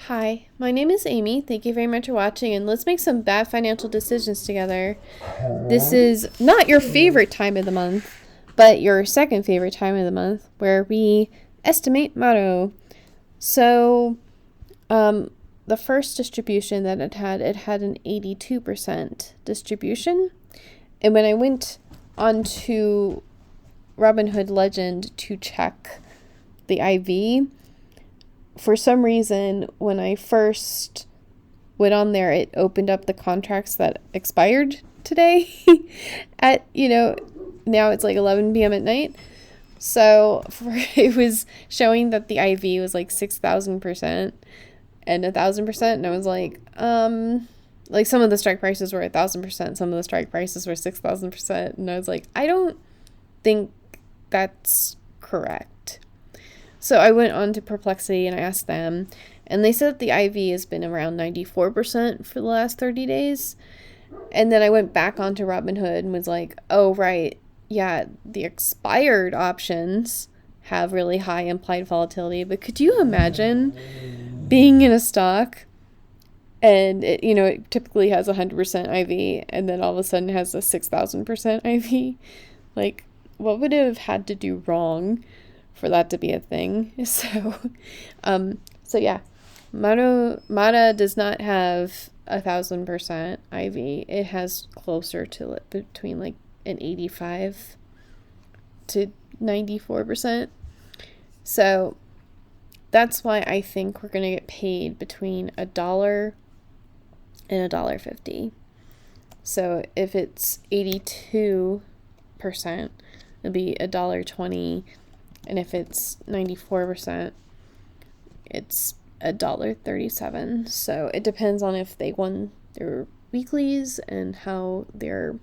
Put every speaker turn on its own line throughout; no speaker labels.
Hi, my name is Amy. Thank you very much for watching, and let's make some bad financial decisions together. This is not your favorite time of the month, but your second favorite time of the month, where we estimate MARO. So, the first distribution that it had an 82% distribution. And when I went onto Robinhood Legend to check the IV, for some reason, when I first went on there, it opened up the contracts that expired today at, now it's like 11 p.m. at night. So it was showing that the IV was like 6,000% and 1,000%. And I was like some of the strike prices were 1,000%. Some of the strike prices were 6,000%. And I was like, I don't think that's correct. So I went on to Perplexity and I asked them, and they said that the IV has been around 94% for the last 30 days. And then I went back onto Robinhood and was like, oh, right. Yeah, the expired options have really high implied volatility. But could you imagine being in a stock and it typically has 100% IV and then all of a sudden has a 6,000% IV? Like, what would it have had to do wrong for that to be a thing? So yeah, MARA does not have 1,000% IV. It has closer to between like an 85 to 94%. So that's why I think we're gonna get paid between $1 and $1.50. So if it's 82%, it'll be $1.20. And if it's 94%, it's $1.37. So it depends on if they won their weeklies and how their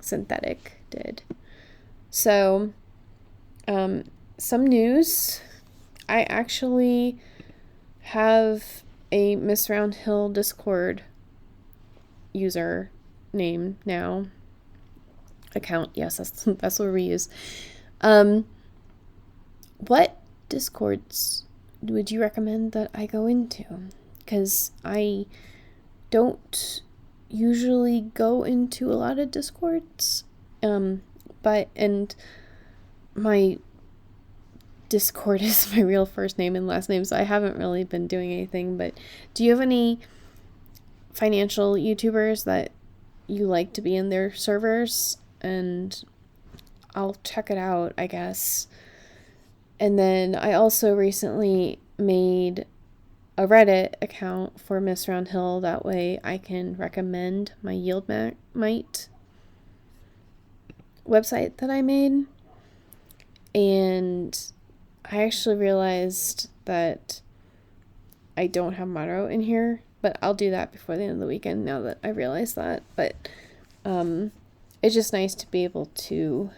synthetic did. So, some news. I actually have a Miss Roundhill Discord user name now. Account, yes, that's what we use. What Discords would you recommend that I go into? Because I don't usually go into a lot of Discords. And my Discord is my real first name and last name, so I haven't really been doing anything. But do you have any financial YouTubers that you like to be in their servers? And I'll check it out, I guess. And then I also recently made a Reddit account for Miss Roundhill. That way I can recommend my YieldMite website that I made. And I actually realized that I don't have MARO in here, but I'll do that before the end of the weekend now that I realize that. But it's just nice to be able to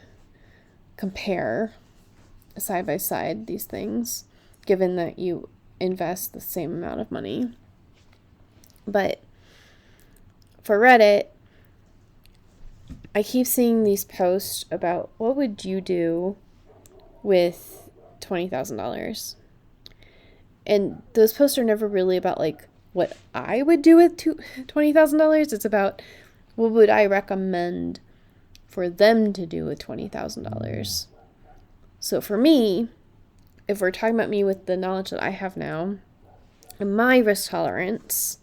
compare side by side these things, given that you invest the same amount of money. But for Reddit, I keep seeing these posts about what would you do with $20,000, and those posts are never really about like what I would do with $20,000. It's about what would I recommend for them to do with $20,000. So for me, if we're talking about me with the knowledge that I have now, and my risk tolerance,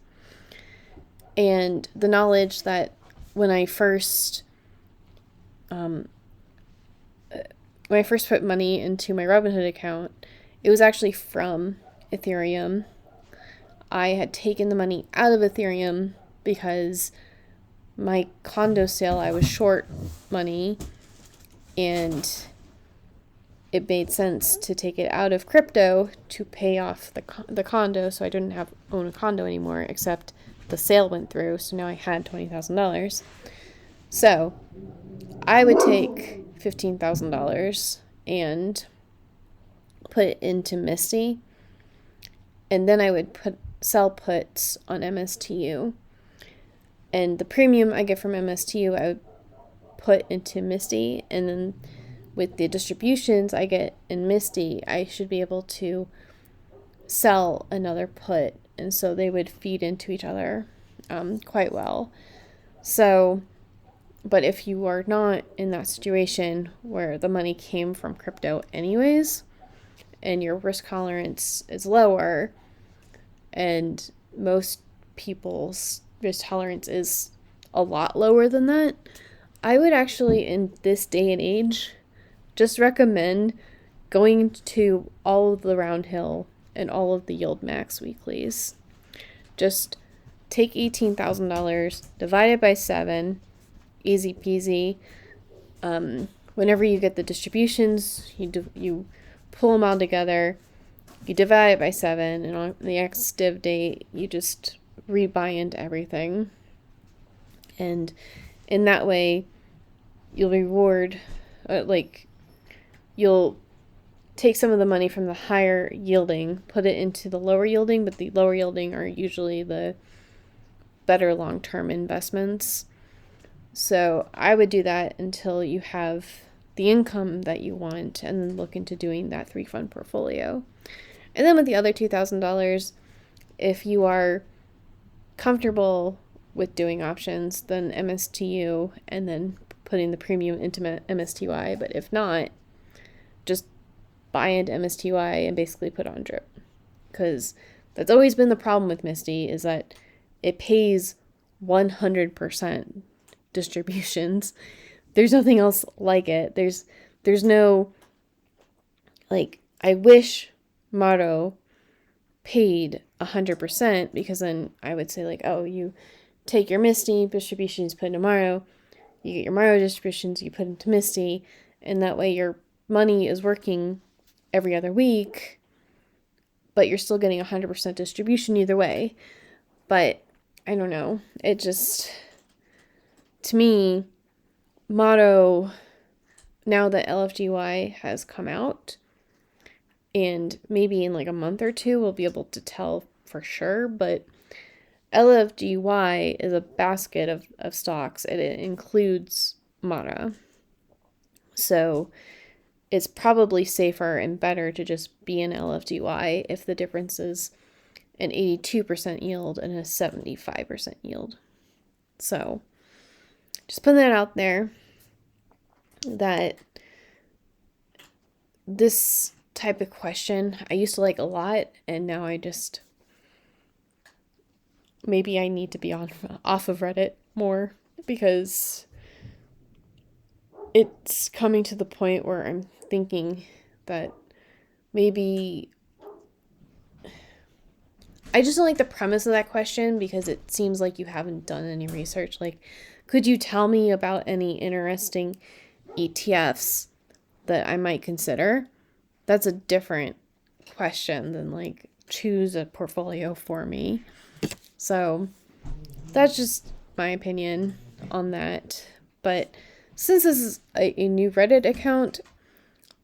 and the knowledge that when I first put money into my Robinhood account, it was actually from Ethereum. I had taken the money out of Ethereum because my condo sale, I was short money, and it made sense to take it out of crypto to pay off the condo, so I didn't own a condo anymore, except the sale went through, so now I had $20,000. So I would take $15,000 and put it into Misty, and then I would sell puts on MSTU, and the premium I get from MSTU I would put into Misty, and then with the distributions I get in Misty, I should be able to sell another put, and so they would feed into each other quite well. So, but if you are not in that situation where the money came from crypto anyways, and your risk tolerance is lower, and most people's risk tolerance is a lot lower than that, I would actually, in this day and age, just recommend going to all of the Roundhill and all of the Yield Max weeklies. Just take $18,000, divide it by 7, easy peasy. Whenever you get the distributions, you pull them all together, you divide it by 7, and on the next div date, you just rebuy into everything. And in that way, you'll reward, you'll take some of the money from the higher yielding, put it into the lower yielding, but the lower yielding are usually the better long-term investments. So I would do that until you have the income that you want, and then look into doing that 3-fund portfolio. And then with the other $2,000, if you are comfortable with doing options, then MSTU, and then putting the premium into MSTY. But if not, just buy into MSTY and basically put on drip. Because that's always been the problem with Misty, is that it pays 100% distributions. There's nothing else like it. There's no, I wish MARO paid 100%, because then I would say oh, you take your Misty distributions, put into MARO, you get your MARO distributions, you put into Misty, and that way your money is working every other week, but you're still getting 100% distribution either way. But I don't know. It just, to me, MARO, now that LFGY has come out, and maybe in a month or two we'll be able to tell for sure, but LFGY is a basket of stocks, and it includes MARO. So it's probably safer and better to just be in LFGY if the difference is an 82% yield and a 75% yield. So just putting that out there, that this type of question I used to like a lot, and now maybe I need to be off of Reddit more, because it's coming to the point where I'm thinking that maybe I just don't like the premise of that question, because it seems like you haven't done any research. Could you tell me about any interesting ETFs that I might consider? That's a different question than choose a portfolio for me. So that's just my opinion on that. But since this is a new Reddit account,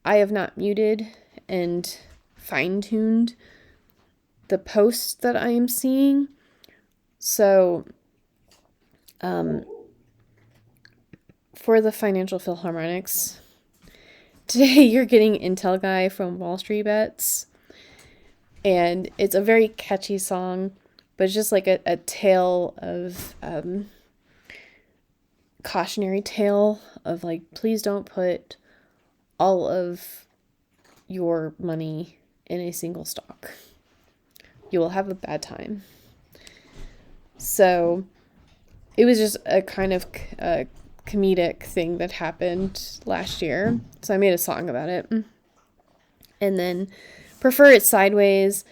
I have not muted and fine-tuned the posts that I am seeing. So for the Financial Philharmonics, today you're getting Intel Guy from Wall Street Bets, and it's a very catchy song, but it's just a tale of cautionary tale of please don't put all of your money in a single stock. You will have a bad time. So it was just a kind of comedic thing that happened last year. So I made a song about it. And then Prefer It Sideways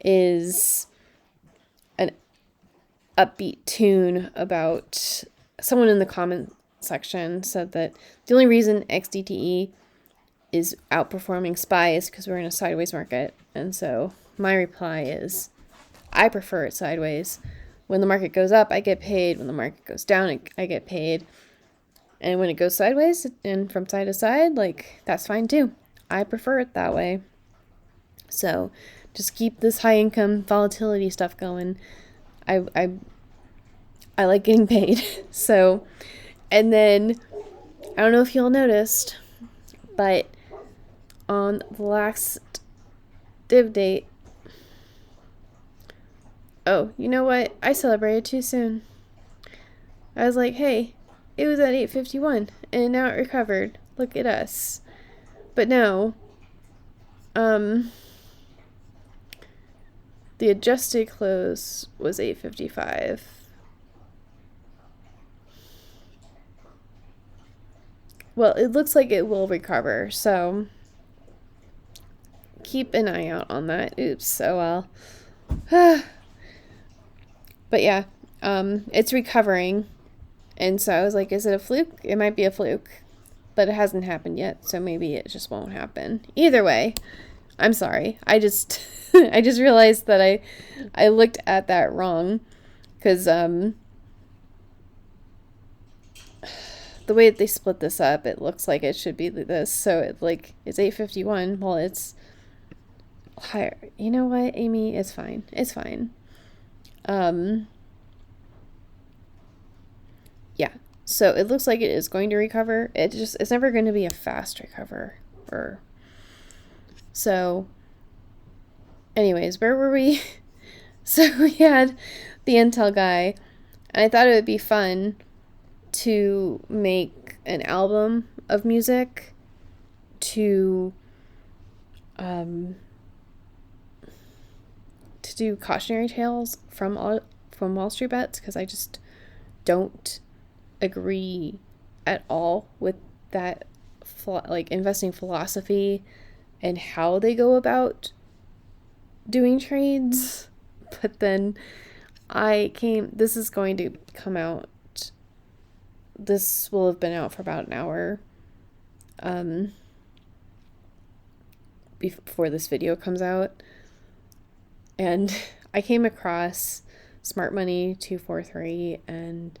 is an upbeat tune about, someone in the comment section said that the only reason XDTE is outperforming SPY is because we're in a sideways market. And so my reply is, I prefer it sideways. When the market goes up, I get paid. When the market goes down, I get paid. And when it goes sideways and from side to side, that's fine too. I prefer it that way. So just keep this high income volatility stuff going. I like getting paid. So, and then I don't know if y'all noticed, but on the last div date, Oh, you know what? I celebrated too soon. I was like, hey, it was at 8:51 and now it recovered. Look at us. But no, the adjusted close was 8:55. Well, it looks like it will recover, so keep an eye out on that. Oops, oh well. But yeah, it's recovering. And so I was like, is it a fluke? It might be a fluke. But it hasn't happened yet, so maybe it just won't happen. Either way, I'm sorry. I just I just realized that I looked at that wrong. Because the way that they split this up, it looks like it should be this. So it's 8:51. Well, it's higher. You know what, Amy? It's fine. It's fine. Yeah. So it looks like it is going to recover. It's never going to be a fast recover. So anyways, where were we? So we had the Intel guy, and I thought it would be fun to make an album of music to do cautionary tales from Wall Street Bets, because I just don't agree at all with that investing philosophy and how they go about doing trades. But then this is going to come out, this will have been out for about an hour before this video comes out, and I came across Smart Money 243, and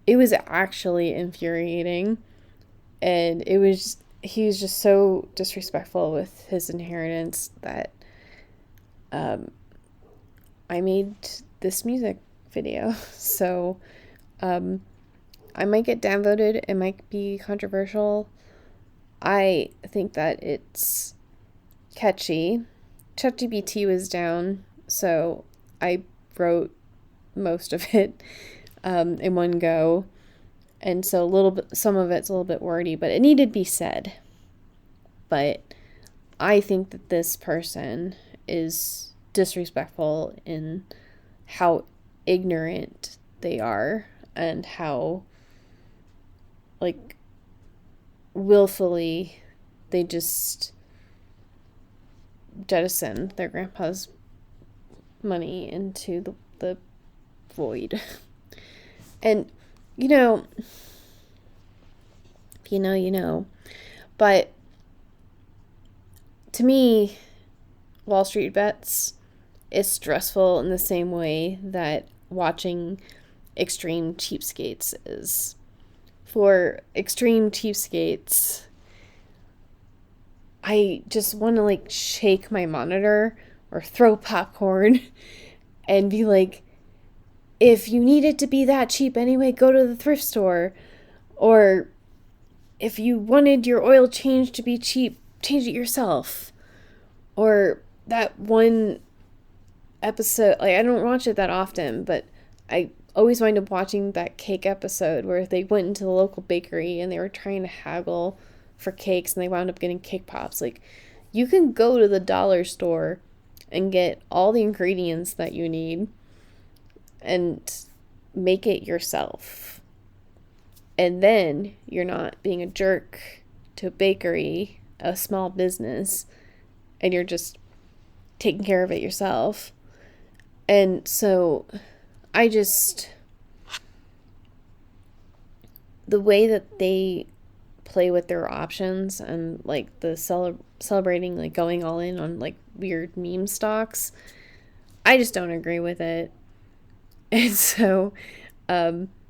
it was actually infuriating. And he was just so disrespectful with his inheritance that I made this music video. So I might get downvoted, it might be controversial. I think that it's catchy. ChatGPT was down, so I wrote most of it in one go, and so some of it's a little bit wordy, but it needed to be said. But I think that this person is disrespectful in how ignorant they are, and how willfully they just jettison their grandpa's money into the void. And you know, but to me, Wall Street Bets is stressful in the same way that watching Extreme Cheapskates is. For Extreme Cheapskates, I just want to shake my monitor or throw popcorn and be like, if you need it to be that cheap anyway, go to the thrift store. Or if you wanted your oil change to be cheap, change it yourself. Or that one episode, I don't watch it that often, but I always wind up watching that cake episode where they went into the local bakery and they were trying to haggle for cakes, and they wound up getting cake pops. You can go to the dollar store and get all the ingredients that you need and make it yourself. And then you're not being a jerk to a bakery, a small business, and you're just taking care of it yourself. And so the way that they play with their options and the celebrating going all in on weird meme stocks, I just don't agree with it. And so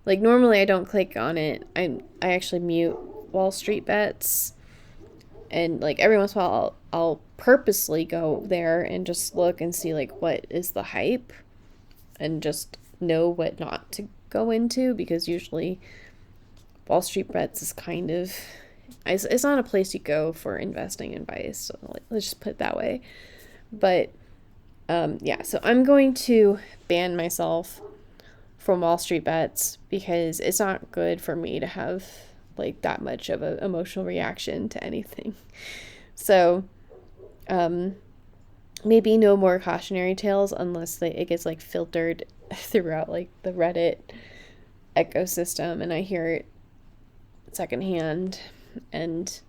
normally I don't click on it. I actually mute Wall Street Bets, and every once in a while I'll purposely go there and just look and see what is the hype, and just know what not to go into, because usually Wall Street Bets is kind of, it's not a place you go for investing advice, so let's just put it that way. But Yeah, so I'm going to ban myself from Wall Street bets because it's not good for me to have like that much of an emotional reaction to anything. So, maybe no more cautionary tales unless it gets like filtered throughout like the Reddit ecosystem and I hear it secondhand, and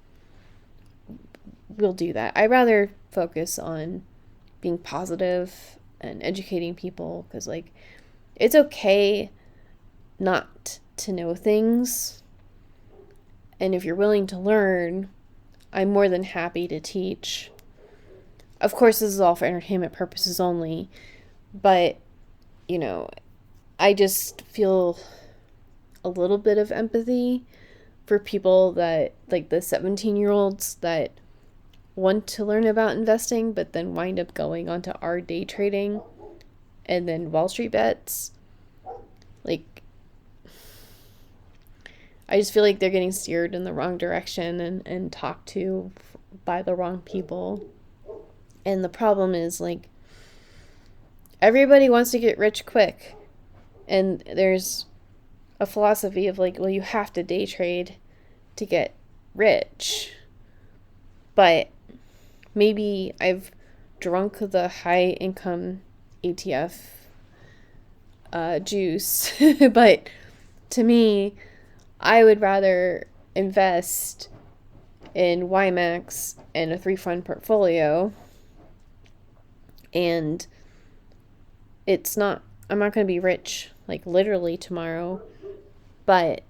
we'll do that. I'd rather focus on being positive and educating people because like it's okay not to know things, and if you're willing to learn, I'm more than happy to teach. Of course, this is all for entertainment purposes only, but, you know, I just feel a little bit of empathy for people that, like the 17-year-olds that want to learn about investing, but then wind up going onto our day trading and then Wall Street bets. Like, I just feel like they're getting steered in the wrong direction and talked to by the wrong people. And the problem is, like, everybody wants to get rich quick. And there's a philosophy of, like, well, you have to day trade to get rich. But maybe I've drunk the high income ETF juice. But to me, I would rather invest in YMAX and a 3-fund portfolio. And I'm not going to be rich, like, literally tomorrow, but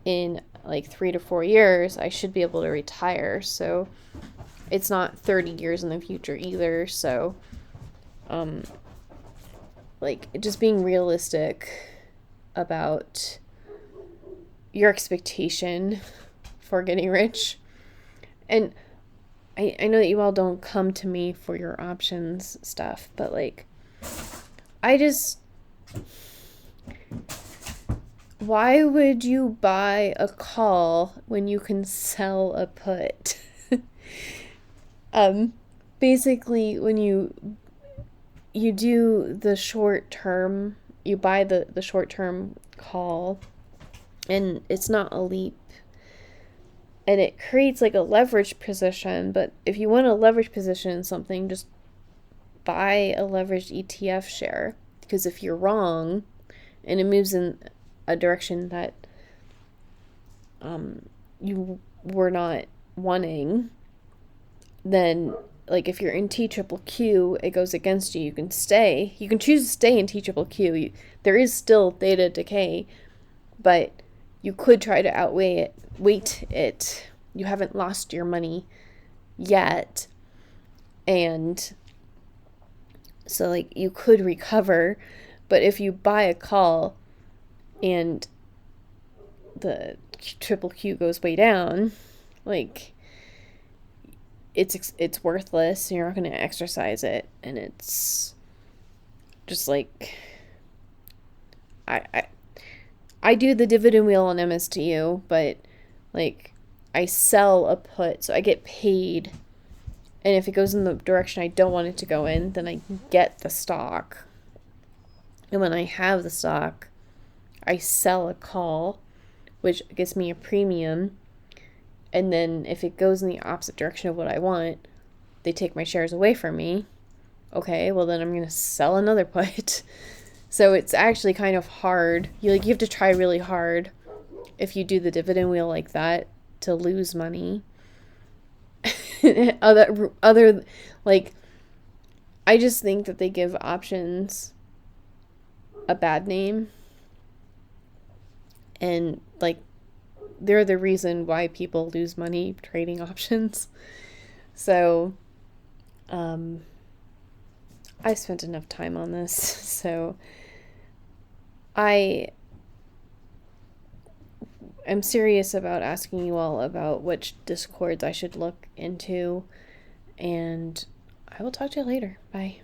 in, like, 3 to 4 years, I should be able to retire, so it's not 30 years in the future either, so, like, just being realistic about your expectation for getting rich. And I know that you all don't come to me for your options stuff, but like, why would you buy a call when you can sell a put? Basically, when you do the short term, you buy the short term call, and it's not a leap. And it creates like a leverage position, but if you want a leverage position in something, just buy a leveraged ETF share. Because if you're wrong and it moves in a direction that you were not wanting, then like if you're in TQQQ, it goes against you. You can stay. You can choose to stay in TQQQ. There is still theta decay, but you could try to weight it. You haven't lost your money yet. And so like you could recover, but if you buy a call and the QQQ goes way down, like it's worthless. You're not going to exercise it, and it's just like I do the dividend wheel on MSTU, but like I sell a put, so I get paid, and if it goes in the direction I don't want it to go in, then I get the stock. And when I have the stock, I sell a call, which gets me a premium. And then if it goes in the opposite direction of what I want, they take my shares away from me. Okay, well then I'm going to sell another put. So it's actually kind of hard. You have to try really hard if you do the dividend wheel like that to lose money. other like, I just think that they give options a bad name, and like they're the reason why people lose money trading options. So I spent enough time on this, so I am serious about asking you all about which discords I should look into, and I will talk to you later. Bye.